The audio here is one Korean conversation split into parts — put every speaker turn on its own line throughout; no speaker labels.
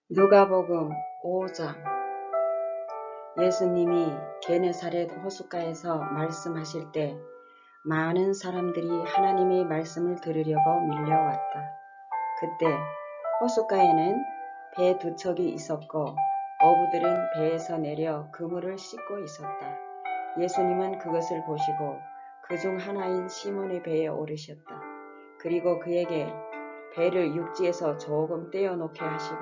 누가복음 5장. 예수님이 게네사렛 호숫가에서 말씀하실 때 많은 사람들이 하나님의 말씀을 들으려고 밀려왔다. 그때 호숫가에는 배 두 척이 있었고 어부들은 배에서 내려 그물을 씻고 있었다. 예수님은 그것을 보시고 그중 하나인 시몬의 배에 오르셨다. 그리고 그에게 배를 육지에서 조금 떼어놓게 하시고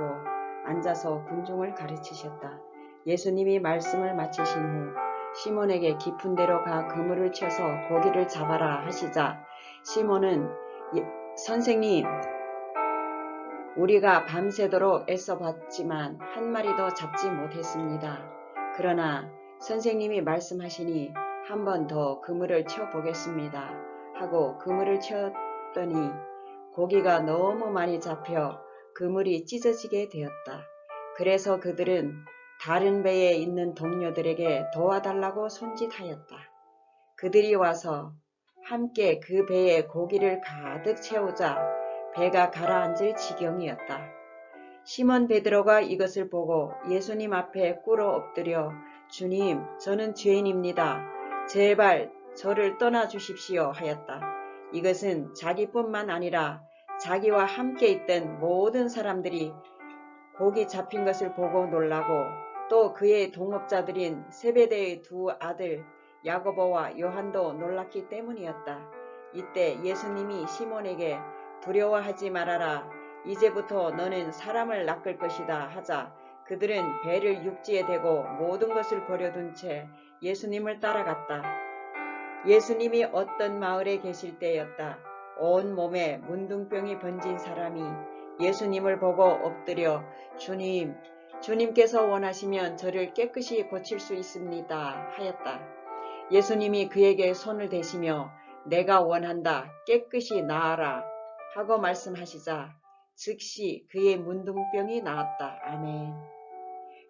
앉아서 군중을 가르치셨다. 예수님이 말씀을 마치신 후 시몬에게 깊은 데로 가 그물을 쳐서 고기를 잡아라 하시자 시몬은 선생님, 우리가 밤새도록 애써봤지만 한 마리도 잡지 못했습니다. 그러나 선생님이 말씀하시니 한 번 더 그물을 쳐보겠습니다 하고 그물을 쳤더니 고기가 너무 많이 잡혀 그물이 찢어지게 되었다. 그래서 그들은 다른 배에 있는 동료들에게 도와달라고 손짓하였다. 그들이 와서 함께 그 배에 고기를 가득 채우자 배가 가라앉을 지경이었다. 시몬 베드로가 이것을 보고 예수님 앞에 꿇어 엎드려 주님, 저는 죄인입니다. 제발 저를 떠나주십시오 하였다. 이것은 자기뿐만 아니라 자기와 함께 있던 모든 사람들이 고기 잡힌 것을 보고 놀라고 또 그의 동업자들인 세베대의 두 아들 야고보와 요한도 놀랐기 때문이었다. 이때 예수님이 시몬에게 두려워하지 말아라. 이제부터 너는 사람을 낚을 것이다 하자 그들은 배를 육지에 대고 모든 것을 버려둔 채 예수님을 따라갔다. 예수님이 어떤 마을에 계실 때였다. 온 몸에 문둥병이 번진 사람이 예수님을 보고 엎드려 주님, 주님께서 원하시면 저를 깨끗이 고칠 수 있습니다 하였다. 예수님이 그에게 손을 대시며 내가 원한다. 깨끗이 나아라 하고 말씀하시자 즉시 그의 문둥병이 나았다. 아멘.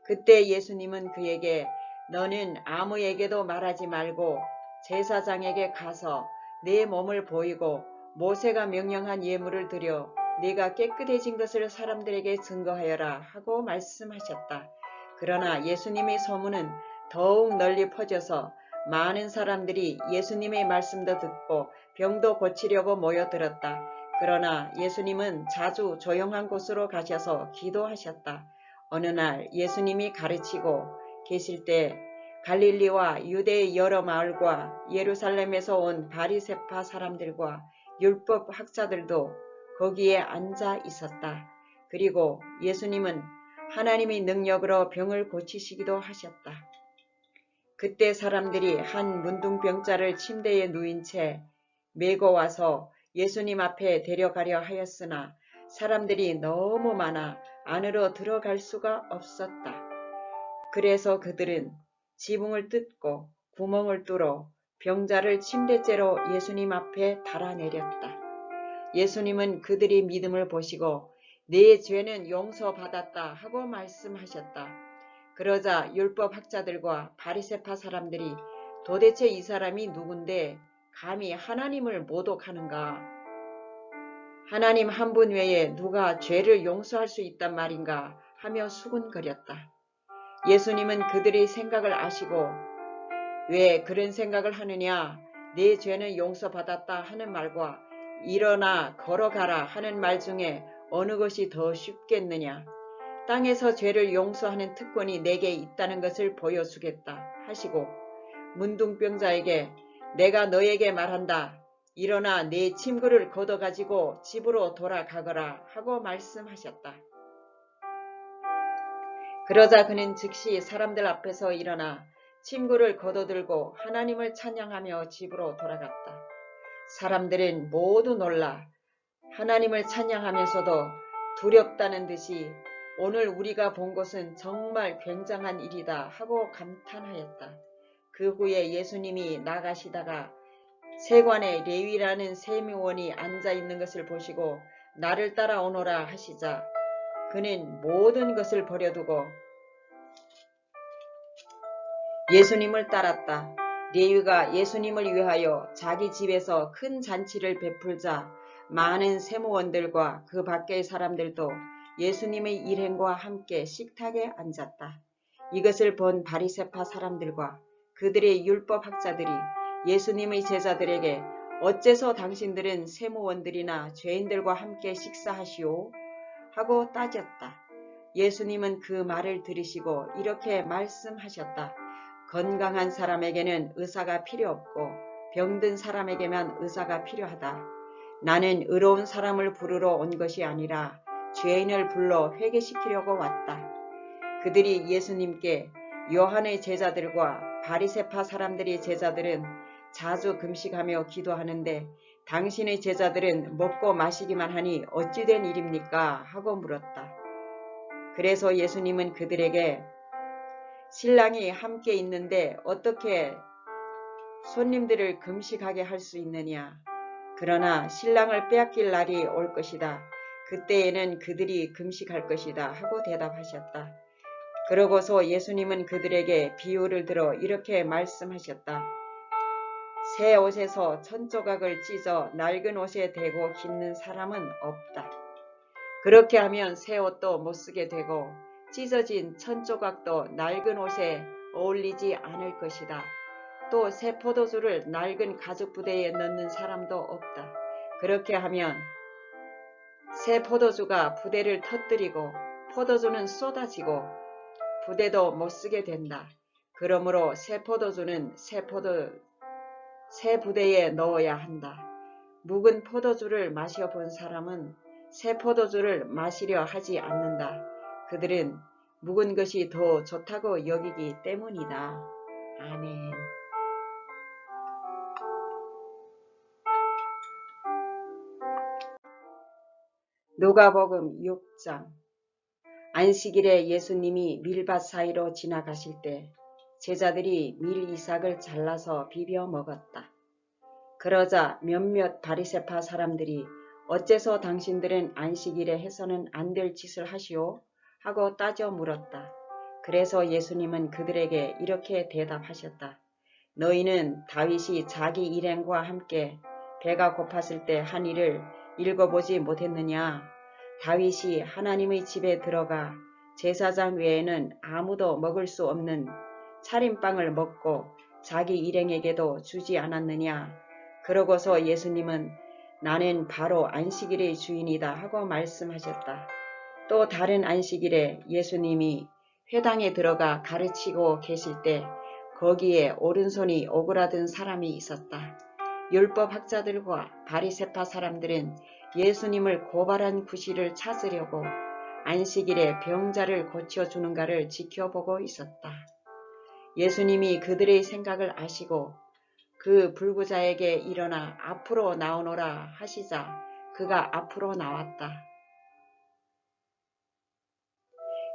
그때 예수님은 그에게 너는 아무에게도 말하지 말고 제사장에게 가서 내 몸을 보이고 모세가 명령한 예물을 드려 네가 깨끗해진 것을 사람들에게 증거하여라 하고 말씀하셨다. 그러나 예수님의 소문은 더욱 널리 퍼져서 많은 사람들이 예수님의 말씀도 듣고 병도 고치려고 모여들었다. 그러나 예수님은 자주 조용한 곳으로 가셔서 기도하셨다. 어느 날 예수님이 가르치고 계실 때 갈릴리와 유대의 여러 마을과 예루살렘에서 온 바리새파 사람들과 율법 학자들도 거기에 앉아 있었다. 그리고 예수님은 하나님의 능력으로 병을 고치시기도 하셨다. 그때 사람들이 한 문둥병자를 침대에 누인 채 메고 와서 예수님 앞에 데려가려 하였으나 사람들이 너무 많아 안으로 들어갈 수가 없었다. 그래서 그들은 지붕을 뜯고 구멍을 뚫어 병자를 침대째로 예수님 앞에 달아내렸다. 예수님은 그들의 믿음을 보시고 네 죄는 용서받았다 하고 말씀하셨다. 그러자 율법 학자들과 바리새파 사람들이 도대체 이 사람이 누군데 감히 하나님을 모독하는가? 하나님 한 분 외에 누가 죄를 용서할 수 있단 말인가 하며 수군거렸다. 예수님은 그들의 생각을 아시고 왜 그런 생각을 하느냐? 네 죄는 용서받았다 하는 말과 일어나 걸어가라 하는 말 중에 어느 것이 더 쉽겠느냐? 땅에서 죄를 용서하는 특권이 내게 있다는 것을 보여주겠다 하시고 문둥병자에게 내가 너에게 말한다. 일어나 네 침구를 걷어가지고 집으로 돌아가거라 하고 말씀하셨다. 그러자 그는 즉시 사람들 앞에서 일어나 침구를 걷어들고 하나님을 찬양하며 집으로 돌아갔다. 사람들은 모두 놀라 하나님을 찬양하면서도 두렵다는 듯이 오늘 우리가 본 것은 정말 굉장한 일이다 하고 감탄하였다. 그 후에 예수님이 나가시다가 세관에 레위라는 세미원이 앉아있는 것을 보시고 나를 따라오너라 하시자 그는 모든 것을 버려두고 예수님을 따랐다. 레위가 예수님을 위하여 자기 집에서 큰 잔치를 베풀자 많은 세무원들과 그 밖의 사람들도 예수님의 일행과 함께 식탁에 앉았다. 이것을 본 바리새파 사람들과 그들의 율법학자들이 예수님의 제자들에게 어째서 당신들은 세무원들이나 죄인들과 함께 식사하시오? 하고 따졌다. 예수님은 그 말을 들으시고 이렇게 말씀하셨다. 건강한 사람에게는 의사가 필요 없고 병든 사람에게만 의사가 필요하다. 나는 의로운 사람을 부르러 온 것이 아니라 죄인을 불러 회개시키려고 왔다. 그들이 예수님께 요한의 제자들과 바리새파 사람들의 제자들은 자주 금식하며 기도하는데 당신의 제자들은 먹고 마시기만 하니 어찌 된 일입니까? 하고 물었다. 그래서 예수님은 그들에게 신랑이 함께 있는데 어떻게 손님들을 금식하게 할 수 있느냐? 그러나 신랑을 빼앗길 날이 올 것이다. 그때에는 그들이 금식할 것이다. 하고 대답하셨다. 그러고서 예수님은 그들에게 비유를 들어 이렇게 말씀하셨다. 새 옷에서 천조각을 찢어 낡은 옷에 대고 깁는 사람은 없다. 그렇게 하면 새 옷도 못 쓰게 되고 찢어진 천조각도 낡은 옷에 어울리지 않을 것이다. 또 새 포도주를 낡은 가죽 부대에 넣는 사람도 없다. 그렇게 하면 새 포도주가 부대를 터뜨리고 포도주는 쏟아지고 부대도 못 쓰게 된다. 그러므로 새 포도주는 새 부대에 넣어야 한다. 묵은 포도주를 마셔본 사람은 새 포도주를 마시려 하지 않는다. 그들은 묵은 것이 더 좋다고 여기기 때문이다. 아멘. 누가복음 6장. 안식일에 예수님이 밀밭 사이로 지나가실 때 제자들이 밀 이삭을 잘라서 비벼 먹었다. 그러자 몇몇 바리새파 사람들이 어째서 당신들은 안식일에 해서는 안 될 짓을 하시오? 하고 따져 물었다. 그래서 예수님은 그들에게 이렇게 대답하셨다. 너희는 다윗이 자기 일행과 함께 배가 고팠을 때 한 일을 읽어보지 못했느냐? 다윗이 하나님의 집에 들어가 제사장 외에는 아무도 먹을 수 없는 차림빵을 먹고 자기 일행에게도 주지 않았느냐? 그러고서 예수님은 나는 바로 안식일의 주인이다 하고 말씀하셨다. 또 다른 안식일에 예수님이 회당에 들어가 가르치고 계실 때 거기에 오른손이 오그라든 사람이 있었다. 율법학자들과 바리새파 사람들은 예수님을 고발한 구실을 찾으려고 안식일에 병자를 고쳐주는가를 지켜보고 있었다. 예수님이 그들의 생각을 아시고 그 불구자에게 일어나 앞으로 나오너라 하시자 그가 앞으로 나왔다.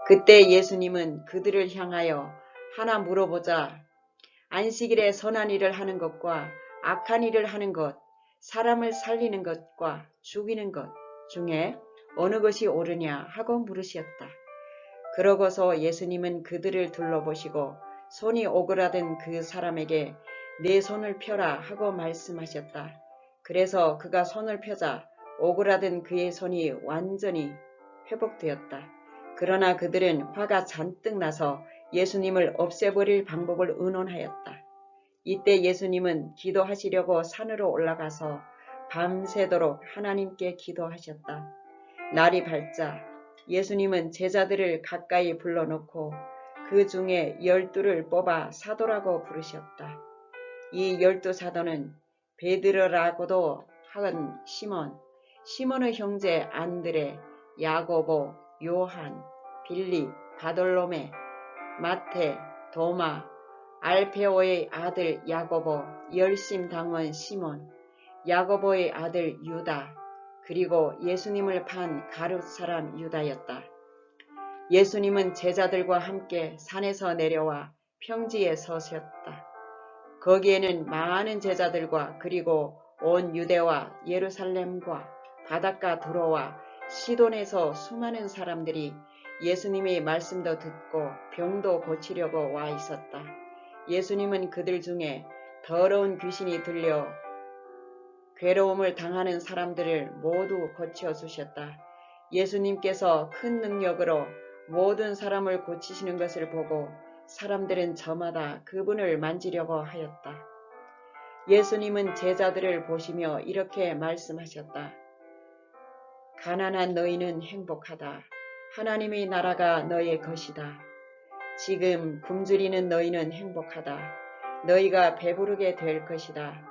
그때 예수님은 그들을 향하여 하나 물어보자. 안식일에 선한 일을 하는 것과 악한 일을 하는 것, 사람을 살리는 것과 죽이는 것 중에 어느 것이 옳으냐 하고 물으셨다. 그러고서 예수님은 그들을 둘러보시고 손이 오그라든 그 사람에게 내 손을 펴라 하고 말씀하셨다. 그래서 그가 손을 펴자 오그라든 그의 손이 완전히 회복되었다. 그러나 그들은 화가 잔뜩 나서 예수님을 없애버릴 방법을 의논하였다. 이때 예수님은 기도하시려고 산으로 올라가서 밤새도록 하나님께 기도하셨다. 날이 밝자 예수님은 제자들을 가까이 불러놓고 그 중에 12를 뽑아 사도라고 부르셨다. 이 12 사도는 베드로라고도 하는 시몬, 시몬의 형제 안드레, 야고보, 요한, 빌립, 바돌로메, 마태, 도마, 알페오의 아들 야고보, 열심당원 시몬, 야고보의 아들 유다, 그리고 예수님을 판 가룟 사람 유다였다. 예수님은 제자들과 함께 산에서 내려와 평지에 서셨다. 거기에는 많은 제자들과 그리고 온 유대와 예루살렘과 바닷가 두로와 시돈에서 수많은 사람들이 예수님의 말씀도 듣고 병도 고치려고 와 있었다. 예수님은 그들 중에 더러운 귀신이 들려 괴로움을 당하는 사람들을 모두 고쳐주셨다. 예수님께서 큰 능력으로 모든 사람을 고치시는 것을 보고 사람들은 저마다 그분을 만지려고 하였다. 예수님은 제자들을 보시며 이렇게 말씀하셨다. 가난한 너희는 행복하다. 하나님의 나라가 너희의 것이다. 지금 굶주리는 너희는 행복하다. 너희가 배부르게 될 것이다.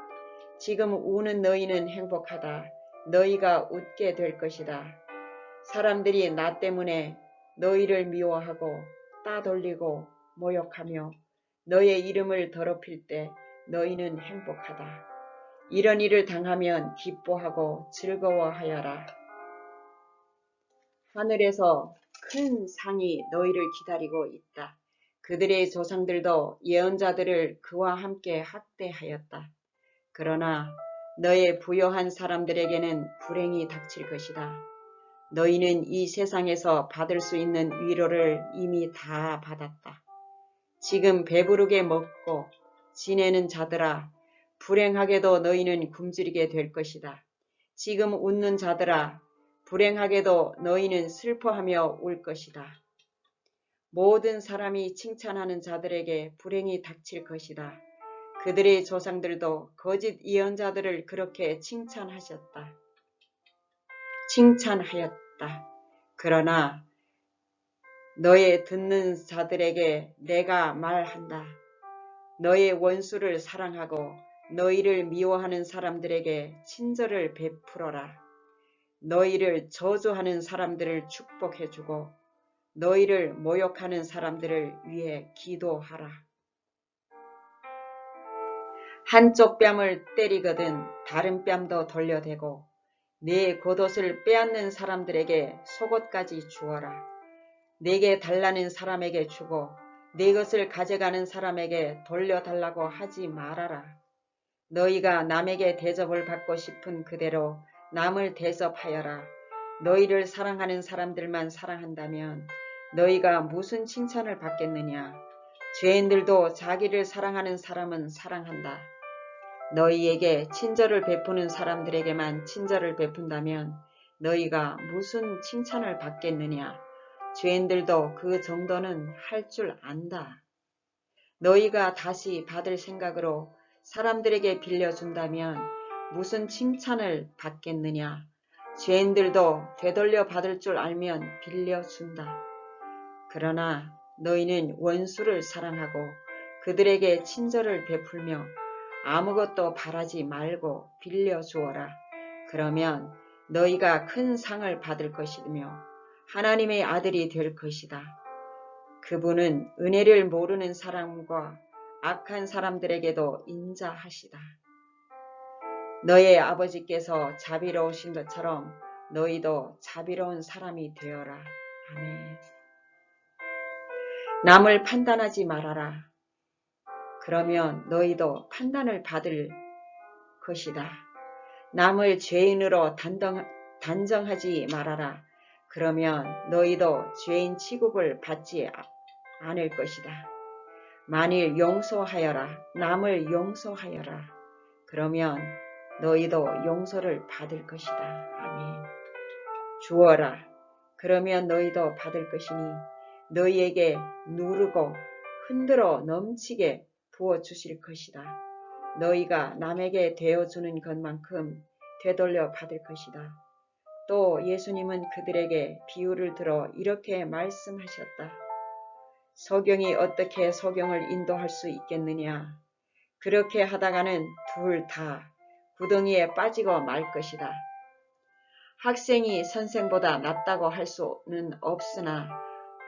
지금 우는 너희는 행복하다. 너희가 웃게 될 것이다. 사람들이 나 때문에 너희를 미워하고 따돌리고 모욕하며 너의 이름을 더럽힐 때 너희는 행복하다. 이런 일을 당하면 기뻐하고 즐거워하여라. 하늘에서 큰 상이 너희를 기다리고 있다. 그들의 조상들도 예언자들을 그와 함께 학대하였다. 그러나 너의 부요한 사람들에게는 불행이 닥칠 것이다. 너희는 이 세상에서 받을 수 있는 위로를 이미 다 받았다. 지금 배부르게 먹고 지내는 자들아, 불행하게도 너희는 굶주리게 될 것이다. 지금 웃는 자들아, 불행하게도 너희는 슬퍼하며 울 것이다. 모든 사람이 칭찬하는 자들에게 불행이 닥칠 것이다. 그들의 조상들도 거짓 예언자들을 그렇게 칭찬하였다. 그러나 너의 듣는 자들에게 내가 말한다. 너의 원수를 사랑하고 너희를 미워하는 사람들에게 친절을 베풀어라. 너희를 저주하는 사람들을 축복해주고 너희를 모욕하는 사람들을 위해 기도하라. 한쪽 뺨을 때리거든 다른 뺨도 돌려대고 네 겉옷을 빼앗는 사람들에게 속옷까지 주어라. 내게 달라는 사람에게 주고 네 것을 가져가는 사람에게 돌려달라고 하지 말아라. 너희가 남에게 대접을 받고 싶은 그대로 남을 대접하여라. 너희를 사랑하는 사람들만 사랑한다면 너희가 무슨 칭찬을 받겠느냐. 죄인들도 자기를 사랑하는 사람은 사랑한다. 너희에게 친절을 베푸는 사람들에게만 친절을 베푼다면 너희가 무슨 칭찬을 받겠느냐. 죄인들도 그 정도는 할 줄 안다. 너희가 다시 받을 생각으로 사람들에게 빌려준다면 무슨 칭찬을 받겠느냐. 죄인들도 되돌려 받을 줄 알면 빌려준다. 그러나 너희는 원수를 사랑하고 그들에게 친절을 베풀며 아무것도 바라지 말고 빌려주어라. 그러면 너희가 큰 상을 받을 것이며 하나님의 아들이 될 것이다. 그분은 은혜를 모르는 사람과 악한 사람들에게도 인자하시다. 너의 아버지께서 자비로우신 것처럼 너희도 자비로운 사람이 되어라. 아멘. 남을 판단하지 말아라. 그러면 너희도 판단을 받을 것이다. 남을 죄인으로 단정하지 말아라. 그러면 너희도 죄인 취급을 받지 않을 것이다. 만일 용서하여라. 남을 용서하여라. 그러면 너희도 용서를 받을 것이다. 아멘. 주어라. 그러면 너희도 받을 것이니 너희에게 누르고 흔들어 넘치게 부어주실 것이다. 너희가 남에게 되어주는 것만큼 되돌려 받을 것이다. 또 예수님은 그들에게 비유를 들어 이렇게 말씀하셨다. 소경이 어떻게 소경을 인도할 수 있겠느냐. 그렇게 하다가는 둘 다 구덩이에 빠지고 말 것이다. 학생이 선생보다 낫다고 할 수는 없으나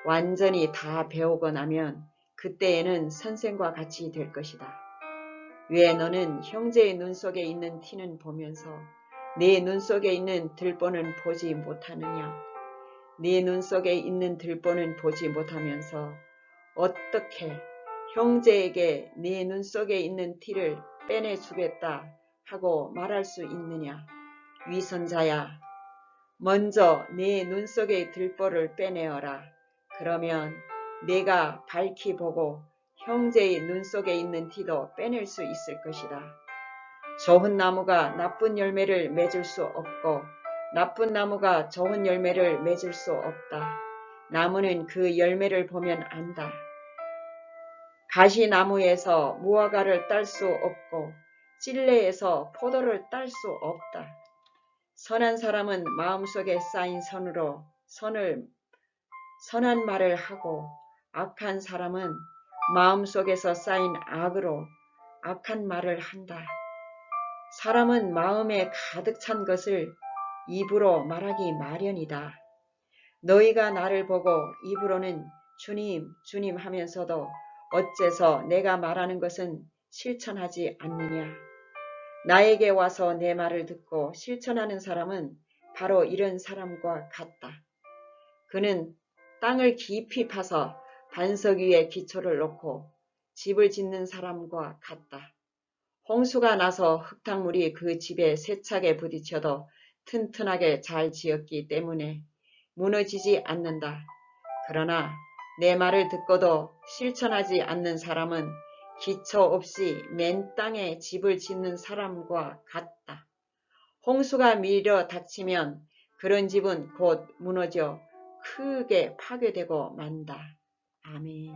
완전히 다 배우고 나면 그때에는 선생과 같이 될 것이다. 왜 너는 형제의 눈 속에 있는 티는 보면서 네 눈 속에 있는 들보는 보지 못하느냐? 네 눈 속에 있는 들보는 보지 못하면서 어떻게 형제에게 네 눈 속에 있는 티를 빼내주겠다 하고 말할 수 있느냐? 위선자야, 먼저 네 눈 속의 들보를 빼내어라. 그러면 내가 밝히 보고 형제의 눈 속에 있는 티도 빼낼 수 있을 것이다. 좋은 나무가 나쁜 열매를 맺을 수 없고 나쁜 나무가 좋은 열매를 맺을 수 없다. 나무는 그 열매를 보면 안다. 가시나무에서 무화과를 딸 수 없고 찔레에서 포도를 딸 수 없다. 선한 사람은 마음속에 쌓인 선으로 선한 말을 하고 악한 사람은 마음속에서 쌓인 악으로 악한 말을 한다. 사람은 마음에 가득 찬 것을 입으로 말하기 마련이다. 너희가 나를 보고 입으로는 주님, 주님 하면서도 어째서 내가 말하는 것은 실천하지 않느냐. 나에게 와서 내 말을 듣고 실천하는 사람은 바로 이런 사람과 같다. 그는 땅을 깊이 파서 반석 위에 기초를 놓고 집을 짓는 사람과 같다. 홍수가 나서 흙탕물이 그 집에 세차게 부딪혀도 튼튼하게 잘 지었기 때문에 무너지지 않는다. 그러나 내 말을 듣고도 실천하지 않는 사람은 기초 없이 맨 땅에 집을 짓는 사람과 같다. 홍수가 밀려 닥치면 그런 집은 곧 무너져 크게 파괴되고 만다. 아멘.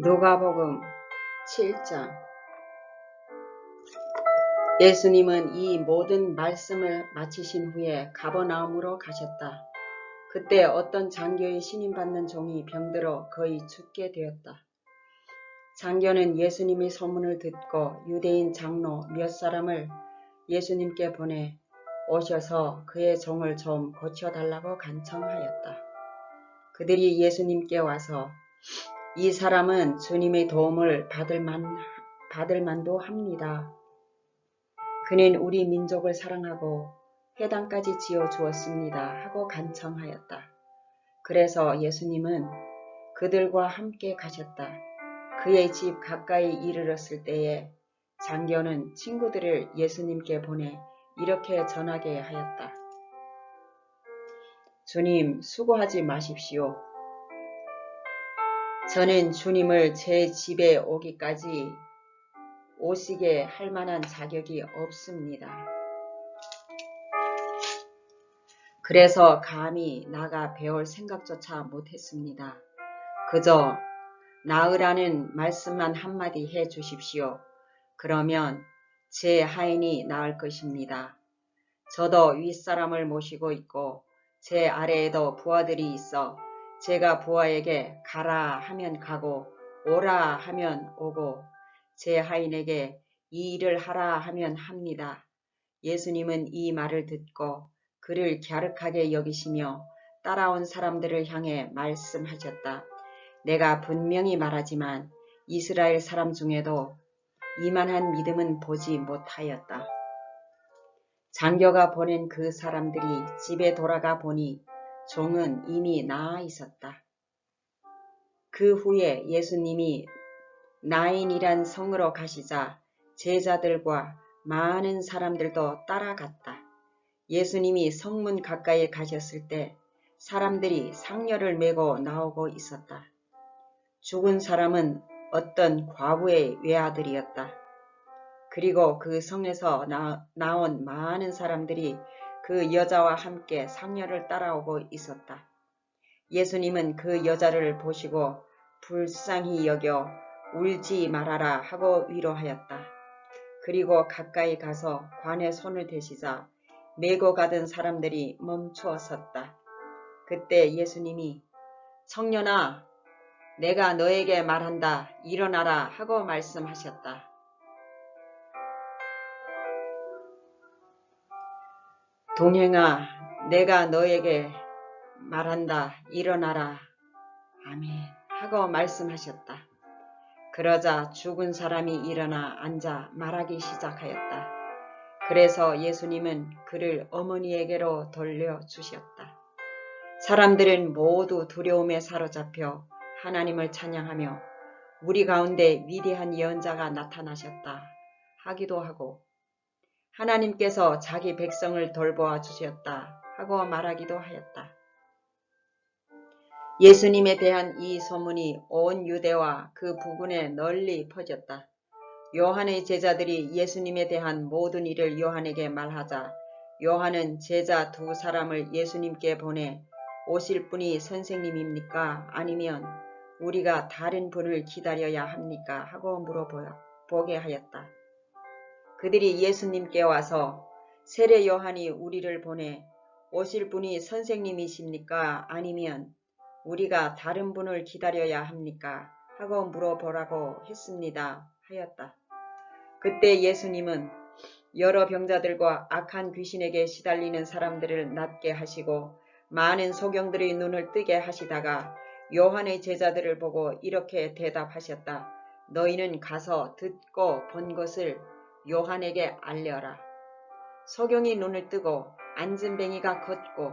누가복음 7장. 예수님은 이 모든 말씀을 마치신 후에 가버나움으로 가셨다. 그때 어떤 장교의 신임받는 종이 병들어 거의 죽게 되었다. 장교는 예수님의 소문을 듣고 유대인 장로 몇 사람을 예수님께 보내 오셔서 그의 종을 좀 고쳐달라고 간청하였다. 그들이 예수님께 와서 이 사람은 주님의 도움을 받을 만도 합니다. 그는 우리 민족을 사랑하고 회당까지 지어주었습니다. 하고 간청하였다. 그래서 예수님은 그들과 함께 가셨다. 그의 집 가까이 이르렀을 때에 장교는 친구들을 예수님께 보내 이렇게 전하게 하였다. 주님, 수고하지 마십시오. 저는 주님을 제 집에 오시게 할 만한 자격이 없습니다. 그래서 감히 나가 배울 생각조차 못했습니다. 그저 나으라는 말씀만 한마디 해 주십시오. 그러면 제 하인이 나을 것입니다. 저도 윗사람을 모시고 있고 제 아래에도 부하들이 있어 제가 부하에게 가라 하면 가고 오라 하면 오고 제 하인에게 이 일을 하라 하면 합니다. 예수님은 이 말을 듣고 그를 갸륵하게 여기시며 따라온 사람들을 향해 말씀하셨다. 내가 분명히 말하지만 이스라엘 사람 중에도 이만한 믿음은 보지 못하였다. 장교가 보낸 그 사람들이 집에 돌아가 보니 종은 이미 나아 있었다. 그 후에 예수님이 나인이란 성으로 가시자 제자들과 많은 사람들도 따라갔다. 예수님이 성문 가까이 가셨을 때 사람들이 상여를 메고 나오고 있었다. 죽은 사람은 어떤 과부의 외아들이었다. 그리고 그 성에서 나온 많은 사람들이 그 여자와 함께 상여를 따라오고 있었다. 예수님은 그 여자를 보시고 불쌍히 여겨 울지 말아라 하고 위로하였다. 그리고 가까이 가서 관에 손을 대시자 메고 가던 사람들이 멈추어 섰다. 그때 예수님이 청년아, 내가 너에게 말한다. 일어나라 하고 말씀하셨다. 동행아, 내가 너에게 말한다. 일어나라. 아멘 하고 말씀하셨다. 그러자 죽은 사람이 일어나 앉아 말하기 시작하였다. 그래서 예수님은 그를 어머니에게로 돌려주셨다. 사람들은 모두 두려움에 사로잡혀 하나님을 찬양하며 우리 가운데 위대한 예언자가 나타나셨다 하기도 하고 하나님께서 자기 백성을 돌보아 주셨다 하고 말하기도 하였다. 예수님에 대한 이 소문이 온 유대와 그 부근에 널리 퍼졌다. 요한의 제자들이 예수님에 대한 모든 일을 요한에게 말하자 요한은 제자 두 사람을 예수님께 보내 오실 분이 선생님입니까? 아니면 우리가 다른 분을 기다려야 합니까? 하고 물어보게 하였다. 그들이 예수님께 와서 세례 요한이 우리를 보내 오실 분이 선생님이십니까? 아니면 우리가 다른 분을 기다려야 합니까? 하고 물어보라고 했습니다. 하였다. 그때 예수님은 여러 병자들과 악한 귀신에게 시달리는 사람들을 낫게 하시고 많은 소경들의 눈을 뜨게 하시다가 요한의 제자들을 보고 이렇게 대답하셨다. 너희는 가서 듣고 본 것을 요한에게 알려라. 소경이 눈을 뜨고 안진뱅이가 걷고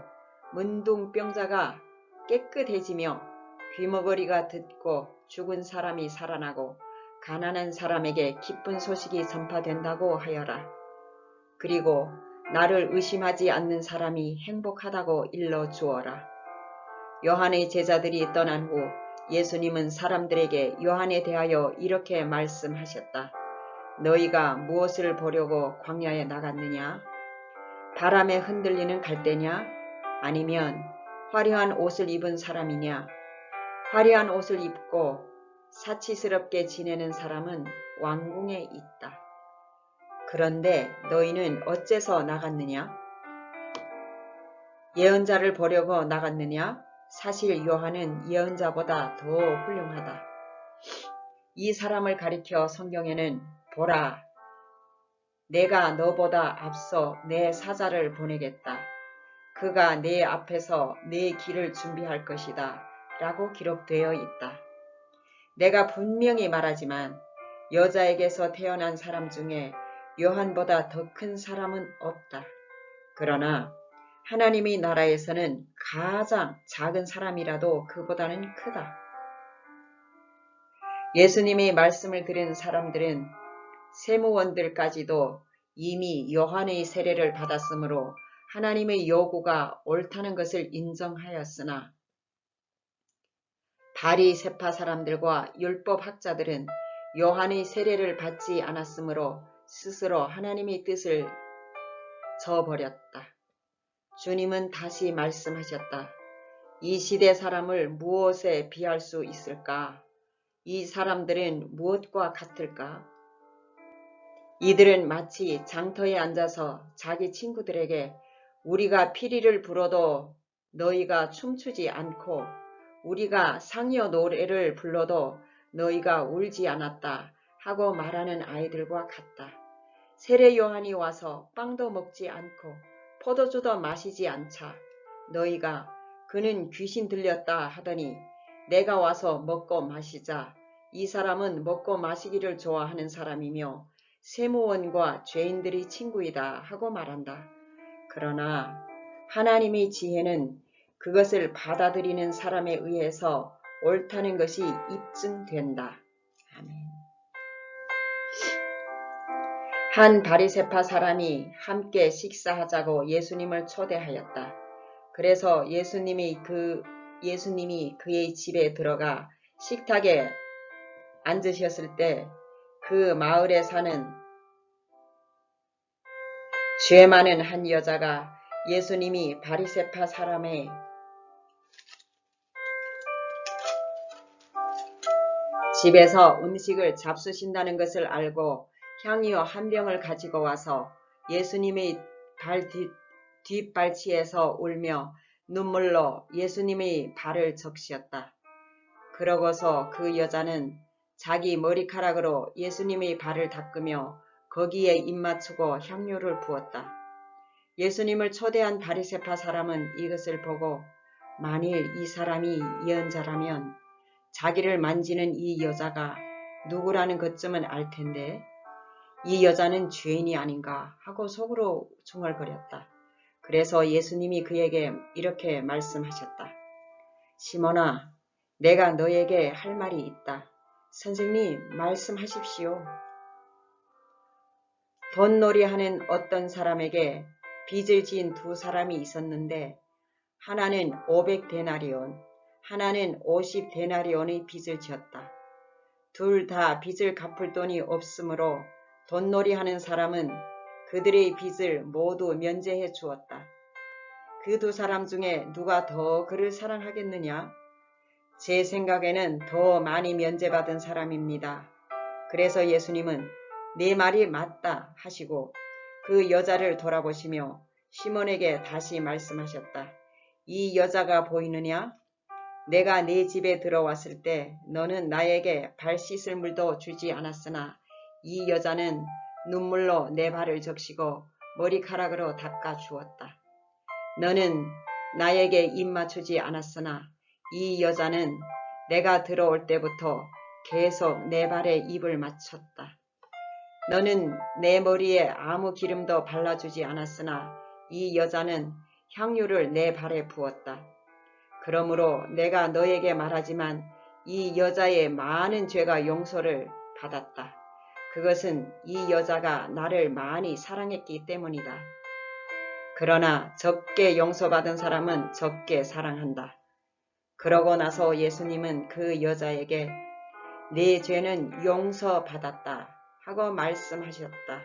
문둥병자가 깨끗해지며 귀머거리가 듣고 죽은 사람이 살아나고 가난한 사람에게 기쁜 소식이 전파된다고 하여라. 그리고 나를 의심하지 않는 사람이 행복하다고 일러주어라. 요한의 제자들이 떠난 후 예수님은 사람들에게 요한에 대하여 이렇게 말씀하셨다. 너희가 무엇을 보려고 광야에 나갔느냐? 바람에 흔들리는 갈대냐? 아니면 화려한 옷을 입은 사람이냐? 화려한 옷을 입고 사치스럽게 지내는 사람은 왕궁에 있다. 그런데 너희는 어째서 나갔느냐? 예언자를 보려고 나갔느냐? 사실 요한은 예언자보다 더 훌륭하다. 이 사람을 가리켜 성경에는 보라, 내가 너보다 앞서 내 사자를 보내겠다. 그가 내 앞에서 내 길을 준비할 것이다. 라고 기록되어 있다. 내가 분명히 말하지만 여자에게서 태어난 사람 중에 요한보다 더 큰 사람은 없다. 그러나 하나님의 나라에서는 가장 작은 사람이라도 그보다는 크다. 예수님의 말씀을 들은 사람들은 세무원들까지도 이미 요한의 세례를 받았으므로 하나님의 요구가 옳다는 것을 인정하였으나 바리새파 사람들과 율법학자들은 요한의 세례를 받지 않았으므로 스스로 하나님의 뜻을 저버렸다. 주님은 다시 말씀하셨다. 이 시대 사람을 무엇에 비할 수 있을까? 이 사람들은 무엇과 같을까? 이들은 마치 장터에 앉아서 자기 친구들에게 우리가 피리를 불어도 너희가 춤추지 않고 우리가 상여 노래를 불러도 너희가 울지 않았다 하고 말하는 아이들과 같다. 세례 요한이 와서 빵도 먹지 않고 포도주도 마시지 않자 너희가 그는 귀신 들렸다 하더니 내가 와서 먹고 마시자. 이 사람은 먹고 마시기를 좋아하는 사람이며 세무원과 죄인들이 친구이다 하고 말한다. 그러나 하나님의 지혜는 그것을 받아들이는 사람에 의해서 옳다는 것이 입증된다. 아멘. 한 바리새파 사람이 함께 식사하자고 예수님을 초대하였다. 그래서 예수님이 그의 집에 들어가 식탁에 앉으셨을 때 그 마을에 사는 죄 많은 한 여자가 예수님이 바리새파 사람의 집에서 음식을 잡수신다는 것을 알고 향유 한 병을 가지고 와서 예수님의 발 뒷발치에서 울며 눈물로 예수님의 발을 적시었다. 그러고서 그 여자는 자기 머리카락으로 예수님의 발을 닦으며 거기에 입 맞추고 향유를 부었다. 예수님을 초대한 바리새파 사람은 이것을 보고 만일 이 사람이 예언자라면 자기를 만지는 이 여자가 누구라는 것쯤은 알 텐데 이 여자는 죄인이 아닌가 하고 속으로 중얼거렸다. 그래서 예수님이 그에게 이렇게 말씀하셨다. 시몬아, 내가 너에게 할 말이 있다. 선생님, 말씀하십시오. 돈놀이하는 어떤 사람에게 빚을 지은 두 사람이 있었는데 하나는 500데나리온, 하나는 50데나리온의 빚을 지었다. 둘 다 빚을 갚을 돈이 없으므로 돈놀이하는 사람은 그들의 빚을 모두 면제해 주었다. 그 두 사람 중에 누가 더 그를 사랑하겠느냐? 제 생각에는 더 많이 면제받은 사람입니다. 그래서 예수님은 내 말이 맞다 하시고 그 여자를 돌아보시며 시몬에게 다시 말씀하셨다. 이 여자가 보이느냐? 내가 네 집에 들어왔을 때 너는 나에게 발 씻을 물도 주지 않았으나 이 여자는 눈물로 내 발을 적시고 머리카락으로 닦아 주었다. 너는 나에게 입 맞추지 않았으나 이 여자는 내가 들어올 때부터 계속 내 발에 입을 맞췄다. 너는 내 머리에 아무 기름도 발라주지 않았으나 이 여자는 향유를 내 발에 부었다. 그러므로 내가 너에게 말하지만 이 여자의 많은 죄가 용서를 받았다. 그것은 이 여자가 나를 많이 사랑했기 때문이다. 그러나 적게 용서받은 사람은 적게 사랑한다. 그러고 나서 예수님은 그 여자에게 네 죄는 용서받았다 하고 말씀하셨다.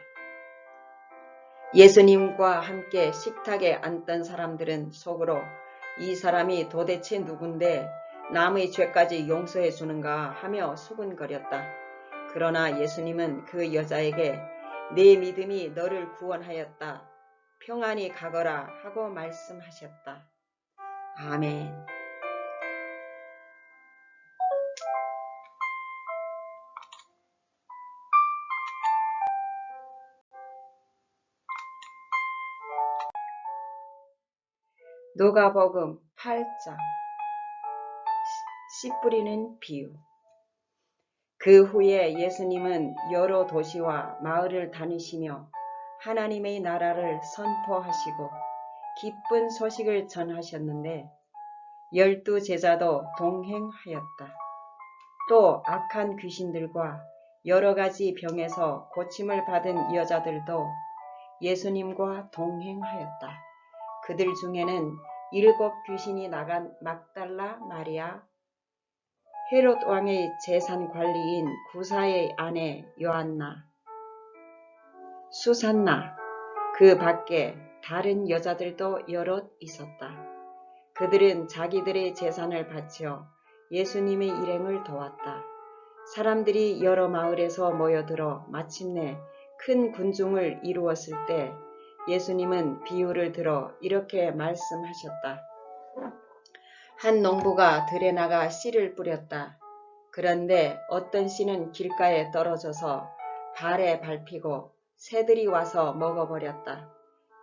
예수님과 함께 식탁에 앉던 사람들은 속으로 이 사람이 도대체 누군데 남의 죄까지 용서해 주는가 하며 수군거렸다. 그러나 예수님은 그 여자에게 네 믿음이 너를 구원하였다. 평안히 가거라 하고 말씀하셨다. 아멘. 누가복음 8장 씨 뿌리는 비유. 그 후에 예수님은 여러 도시와 마을을 다니시며 하나님의 나라를 선포하시고 기쁜 소식을 전하셨는데 12 제자도 동행하였다. 또 악한 귀신들과 여러 가지 병에서 고침을 받은 여자들도 예수님과 동행하였다. 그들 중에는 7 귀신이 나간 막달라 마리아, 헤롯 왕의 재산관리인 구사의 아내 요한나, 수산나, 그 밖에 다른 여자들도 여럿 있었다. 그들은 자기들의 재산을 바쳐 예수님의 일행을 도왔다. 사람들이 여러 마을에서 모여들어 마침내 큰 군중을 이루었을 때 예수님은 비유를 들어 이렇게 말씀하셨다. 한 농부가 들에 나가 씨를 뿌렸다. 그런데 어떤 씨는 길가에 떨어져서 발에 밟히고 새들이 와서 먹어버렸다.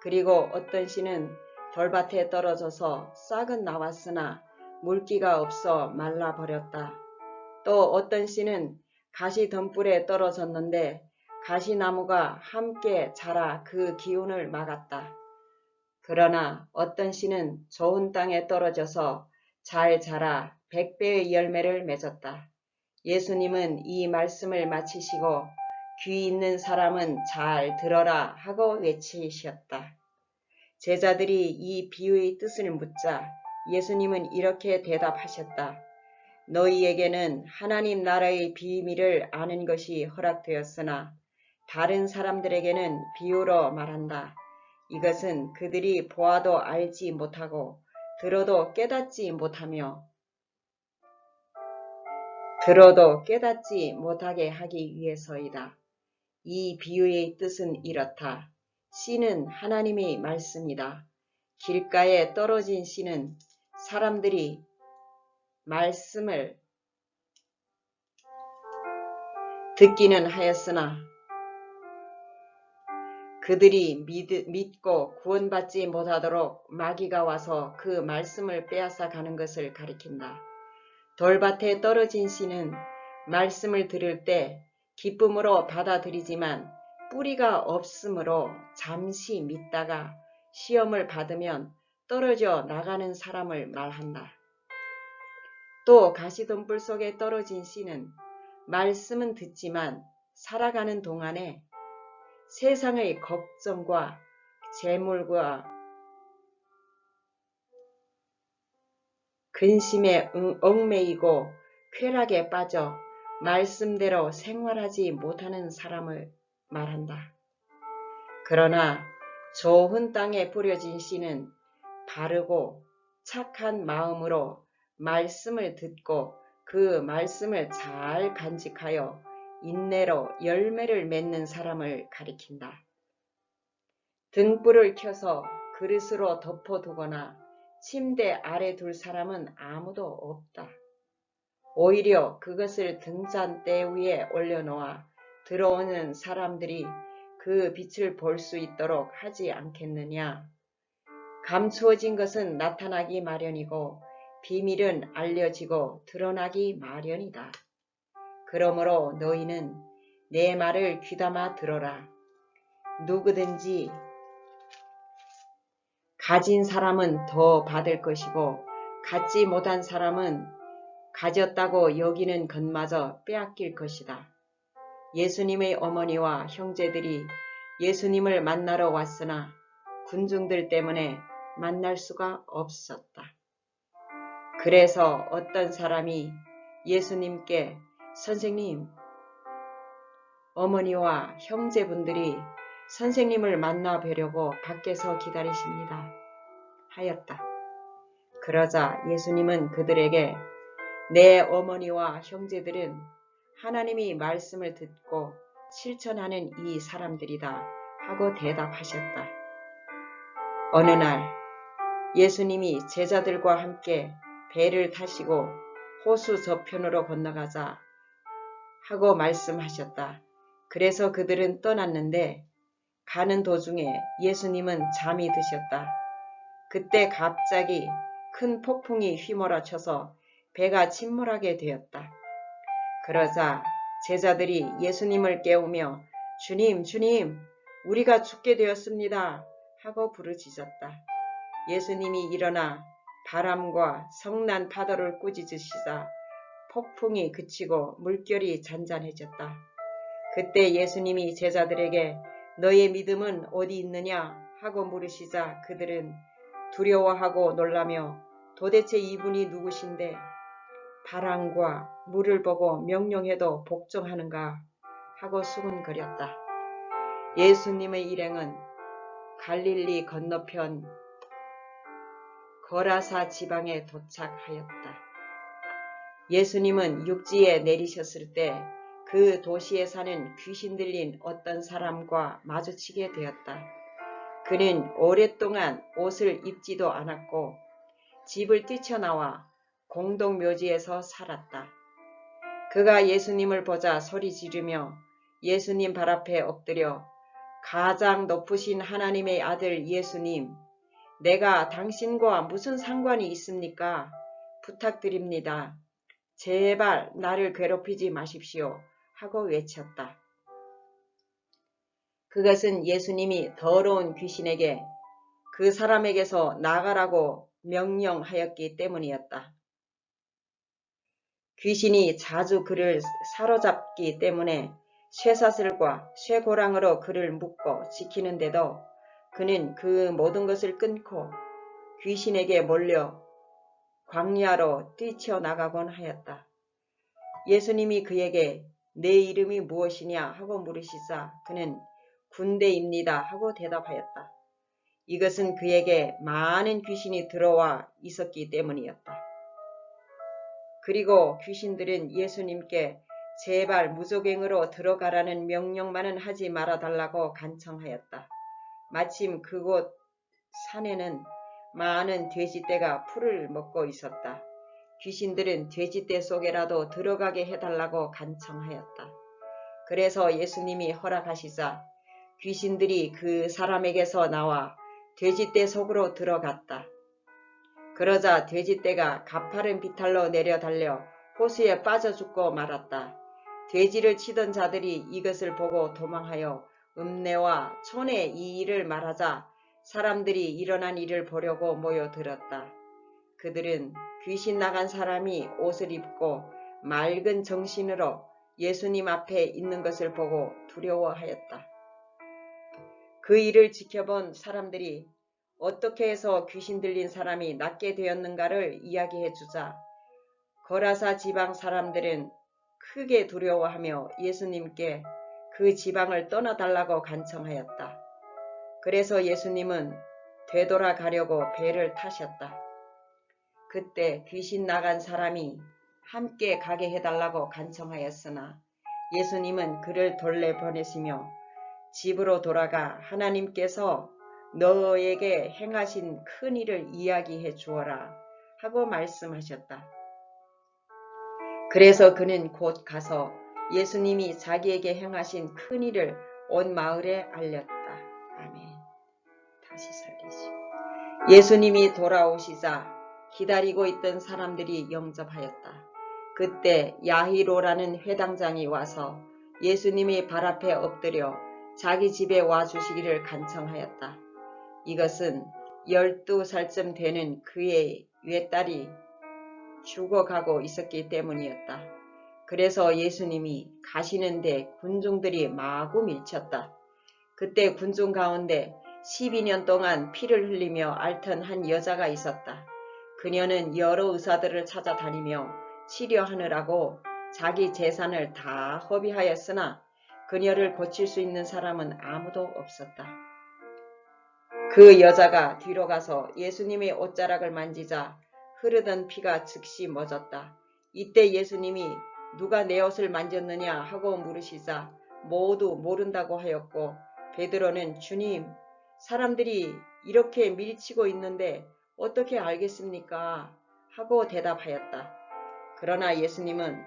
그리고 어떤 씨는 돌밭에 떨어져서 싹은 나왔으나 물기가 없어 말라버렸다. 또 어떤 씨는 가시덤불에 떨어졌는데 가시나무가 함께 자라 그 기운을 막았다. 그러나 어떤 씨는 좋은 땅에 떨어져서 잘 자라 100배의 열매를 맺었다. 예수님은 이 말씀을 마치시고 귀 있는 사람은 잘 들어라 하고 외치셨다. 제자들이 이 비유의 뜻을 묻자 예수님은 이렇게 대답하셨다. 너희에게는 하나님 나라의 비밀을 아는 것이 허락되었으나 다른 사람들에게는 비유로 말한다. 이것은 그들이 보아도 알지 못하고 들어도 깨닫지 못하게 하기 위해서이다. 이 비유의 뜻은 이렇다. 씨는 하나님의 말씀이다. 길가에 떨어진 씨는 사람들이 말씀을 듣기는 하였으나 그들이 믿고 구원받지 못하도록 마귀가 와서 그 말씀을 빼앗아 가는 것을 가리킨다. 돌밭에 떨어진 씨는 말씀을 들을 때 기쁨으로 받아들이지만 뿌리가 없으므로 잠시 믿다가 시험을 받으면 떨어져 나가는 사람을 말한다. 또 가시덤불 속에 떨어진 씨는 말씀은 듣지만 살아가는 동안에 세상의 걱정과 재물과 근심에 얽매이고 쾌락에 빠져 말씀대로 생활하지 못하는 사람을 말한다. 그러나 좋은 땅에 뿌려진 씨는 바르고 착한 마음으로 말씀을 듣고 그 말씀을 잘 간직하여 인내로 열매를 맺는 사람을 가리킨다. 등불을 켜서 그릇으로 덮어두거나 침대 아래 둘 사람은 아무도 없다. 오히려 그것을 등잔대 위에 올려놓아 들어오는 사람들이 그 빛을 볼 수 있도록 하지 않겠느냐. 감추어진 것은 나타나기 마련이고 비밀은 알려지고 드러나기 마련이다. 그러므로 너희는 내 말을 귀담아 들어라. 누구든지 가진 사람은 더 받을 것이고 갖지 못한 사람은 가졌다고 여기는 것마저 빼앗길 것이다. 예수님의 어머니와 형제들이 예수님을 만나러 왔으나 군중들 때문에 만날 수가 없었다. 그래서 어떤 사람이 예수님께 선생님, 어머니와 형제분들이 선생님을 만나 뵈려고 밖에서 기다리십니다. 하였다. 그러자 예수님은 그들에게 내 어머니와 형제들은 하나님이 말씀을 듣고 실천하는 이 사람들이다 하고 대답하셨다. 어느 날 예수님이 제자들과 함께 배를 타시고 호수 저편으로 건너가자 하고 말씀하셨다. 그래서 그들은 떠났는데 가는 도중에 예수님은 잠이 드셨다. 그때 갑자기 큰 폭풍이 휘몰아쳐서 배가 침몰하게 되었다. 그러자 제자들이 예수님을 깨우며 주님, 주님, 우리가 죽게 되었습니다 하고 부르짖었다. 예수님이 일어나 바람과 성난 파도를 꾸짖으시자 폭풍이 그치고 물결이 잔잔해졌다. 그때 예수님이 제자들에게 너의 믿음은 어디 있느냐 하고 물으시자 그들은 두려워하고 놀라며 도대체 이분이 누구신데 바람과 물을 보고 명령해도 복종하는가 하고 수군거렸다. 예수님의 일행은 갈릴리 건너편 거라사 지방에 도착하였다. 예수님은 육지에 내리셨을 때 그 도시에 사는 귀신 들린 어떤 사람과 마주치게 되었다. 그는 오랫동안 옷을 입지도 않았고 집을 뛰쳐나와 공동묘지에서 살았다. 그가 예수님을 보자 소리 지르며 예수님 발 앞에 엎드려 가장 높으신 하나님의 아들 예수님, 내가 당신과 무슨 상관이 있습니까? 부탁드립니다. 제발 나를 괴롭히지 마십시오. 하고 외쳤다. 그것은 예수님이 더러운 귀신에게 그 사람에게서 나가라고 명령하였기 때문이었다. 귀신이 자주 그를 사로잡기 때문에 쇠사슬과 쇠고랑으로 그를 묶고 지키는데도 그는 그 모든 것을 끊고 귀신에게 몰려 광야로 뛰쳐나가곤 하였다. 예수님이 그에게 내 이름이 무엇이냐 하고 물으시자 그는 군대입니다 하고 대답하였다. 이것은 그에게 많은 귀신이 들어와 있었기 때문이었다. 그리고 귀신들은 예수님께 제발 무조갱으로 들어가라는 명령만은 하지 말아달라고 간청하였다. 마침 그곳 산에는 많은 돼지떼가 풀을 먹고 있었다. 귀신들은 돼지떼 속에라도 들어가게 해달라고 간청하였다. 그래서 예수님이 허락하시자 귀신들이 그 사람에게서 나와 돼지떼 속으로 들어갔다. 그러자 돼지떼가 가파른 비탈로 내려달려 호수에 빠져 죽고 말았다. 돼지를 치던 자들이 이것을 보고 도망하여 읍내와 촌에 이 일을 말하자 사람들이 일어난 일을 보려고 모여들었다. 그들은 귀신 나간 사람이 옷을 입고 맑은 정신으로 예수님 앞에 있는 것을 보고 두려워하였다. 그 일을 지켜본 사람들이 어떻게 해서 귀신 들린 사람이 낫게 되었는가를 이야기해 주자 거라사 지방 사람들은 크게 두려워하며 예수님께 그 지방을 떠나달라고 간청하였다. 그래서 예수님은 되돌아가려고 배를 타셨다. 그때 귀신 나간 사람이 함께 가게 해달라고 간청하였으나 예수님은 그를 돌려보내시며 집으로 돌아가 하나님께서 너에게 행하신 큰 일을 이야기해 주어라 하고 말씀하셨다. 그래서 그는 곧 가서 예수님이 자기에게 행하신 큰 일을 온 마을에 알렸다. 아멘. 다시 살리시. 예수님이 돌아오시자 기다리고 있던 사람들이 영접하였다. 그때 야히로라는 회당장이 와서 예수님이 발 앞에 엎드려 자기 집에 와주시기를 간청하였다. 이것은 12살쯤 되는 그의 외딸이 죽어가고 있었기 때문이었다. 그래서 예수님이 가시는데 군중들이 마구 밀쳤다. 그때 군중 가운데 12년 동안 피를 흘리며 앓던 한 여자가 있었다. 그녀는 여러 의사들을 찾아다니며 치료하느라고 자기 재산을 다 허비하였으나 그녀를 고칠 수 있는 사람은 아무도 없었다. 그 여자가 뒤로 가서 예수님의 옷자락을 만지자 흐르던 피가 즉시 멎었다. 이때 예수님이 누가 내 옷을 만졌느냐 하고 물으시자 모두 모른다고 하였고 베드로는 주님, 사람들이 이렇게 밀치고 있는데 어떻게 알겠습니까? 하고 대답하였다. 그러나 예수님은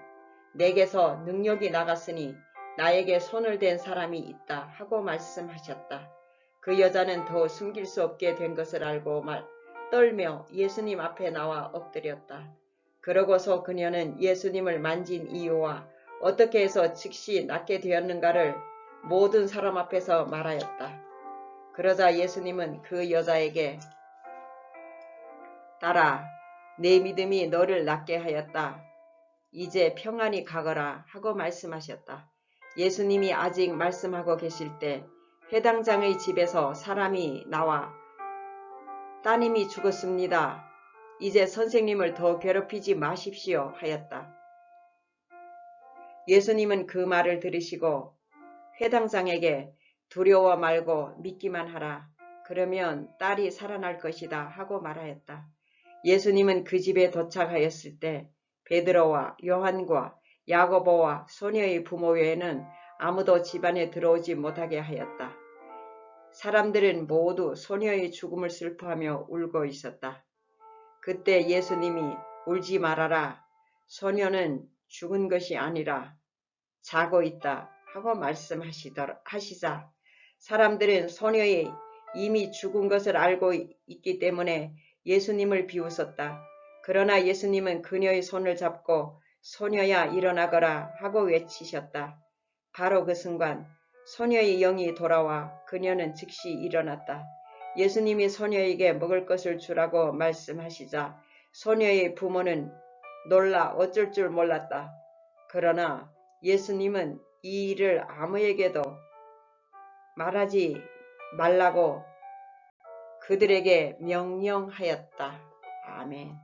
내게서 능력이 나갔으니 나에게 손을 댄 사람이 있다 하고 말씀하셨다. 그 여자는 더 숨길 수 없게 된 것을 알고 떨며 예수님 앞에 나와 엎드렸다. 그러고서 그녀는 예수님을 만진 이유와 어떻게 해서 즉시 낫게 되었는가를 모든 사람 앞에서 말하였다. 그러자 예수님은 그 여자에게 딸아, 내 믿음이 너를 낫게 하였다. 이제 평안히 가거라 하고 말씀하셨다. 예수님이 아직 말씀하고 계실 때 회당장의 집에서 사람이 나와 따님이 죽었습니다. 이제 선생님을 더 괴롭히지 마십시오 하였다. 예수님은 그 말을 들으시고 회당장에게 두려워 말고 믿기만 하라. 그러면 딸이 살아날 것이다 하고 말하였다. 예수님은 그 집에 도착하였을 때 베드로와 요한과 야고보와 소녀의 부모 외에는 아무도 집안에 들어오지 못하게 하였다. 사람들은 모두 소녀의 죽음을 슬퍼하며 울고 있었다. 그때 예수님이 울지 말아라. 소녀는 죽은 것이 아니라 자고 있다 하고 말씀하시자 사람들은 소녀의 이미 죽은 것을 알고 있기 때문에 예수님을 비웃었다. 그러나 예수님은 그녀의 손을 잡고 소녀야 일어나거라 하고 외치셨다. 바로 그 순간 소녀의 영이 돌아와 그녀는 즉시 일어났다. 예수님이 소녀에게 먹을 것을 주라고 말씀하시자 소녀의 부모는 놀라 어쩔 줄 몰랐다. 그러나 예수님은 이 일을 아무에게도 말하지 말라고 그들에게 명령하였다. 아멘.